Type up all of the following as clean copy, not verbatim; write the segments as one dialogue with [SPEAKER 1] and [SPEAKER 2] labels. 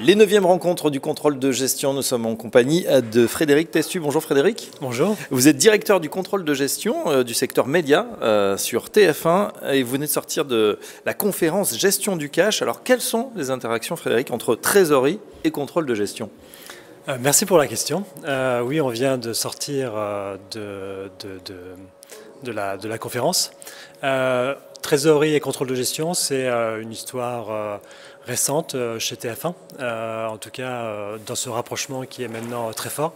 [SPEAKER 1] Les 9e rencontres du contrôle de gestion, nous sommes en compagnie de Frédéric Testu. Bonjour Frédéric.
[SPEAKER 2] Bonjour.
[SPEAKER 1] Vous êtes directeur du contrôle de gestion du secteur média sur TF1 et vous venez de sortir de la conférence gestion du cash. Alors quelles sont les interactions Frédéric entre trésorerie et contrôle de gestion?
[SPEAKER 2] Merci pour la question. Oui, on vient de sortir de la conférence. Trésorerie et contrôle de gestion, c'est une histoire récente chez TF1, en tout cas dans ce rapprochement qui est maintenant très fort,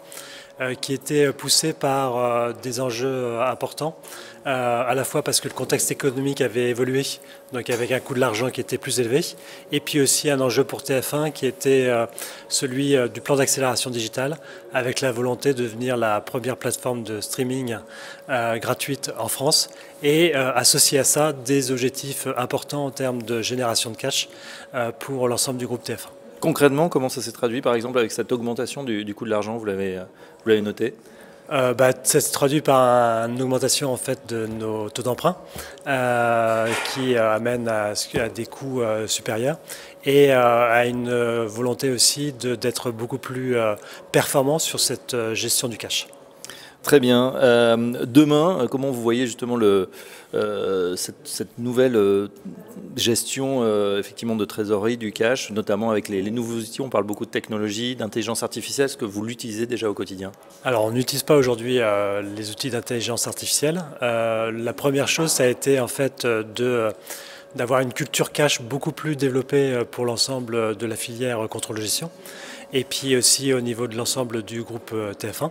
[SPEAKER 2] qui était poussé par des enjeux importants, à la fois parce que le contexte économique avait évolué, donc avec un coût de l'argent qui était plus élevé, et puis aussi un enjeu pour TF1 qui était celui du plan d'accélération digitale, avec la volonté de devenir la première plateforme de streaming gratuite en France, et associé à ça des objectifs importants en termes de génération de cash pour l'ensemble du groupe TF1.
[SPEAKER 1] Concrètement, comment ça s'est traduit par exemple avec cette augmentation du coût de l'argent, vous l'avez noté?
[SPEAKER 2] Ça se traduit par une augmentation en fait de nos taux d'emprunt qui amène à des coûts supérieurs et à une volonté aussi d'être beaucoup plus performant sur cette gestion du cash.
[SPEAKER 1] Très bien. Demain, comment vous voyez justement cette nouvelle gestion effectivement de trésorerie, du cash, notamment avec les nouveaux outils? On parle beaucoup de technologie, d'intelligence artificielle. Est-ce que vous l'utilisez déjà au quotidien?
[SPEAKER 2] Alors, on n'utilise pas aujourd'hui les outils d'intelligence artificielle. La première chose, ça a été en fait d'avoir une culture cash beaucoup plus développée pour l'ensemble de la filière contrôle de gestion, et puis aussi au niveau de l'ensemble du groupe TF1.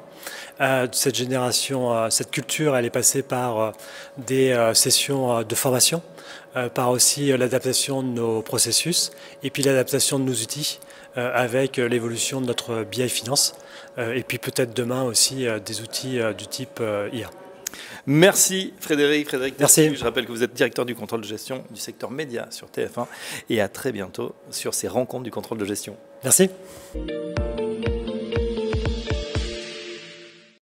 [SPEAKER 2] Cette culture, elle est passée par des sessions de formation, par aussi l'adaptation de nos processus, et puis l'adaptation de nos outils avec l'évolution de notre BI Finance, et puis peut-être demain aussi des outils du type IA.
[SPEAKER 1] Merci Frédéric.
[SPEAKER 2] Merci.
[SPEAKER 1] Je rappelle que vous êtes directeur du contrôle de gestion du secteur média sur TF1 et à très bientôt sur ces rencontres du contrôle de gestion.
[SPEAKER 2] Merci.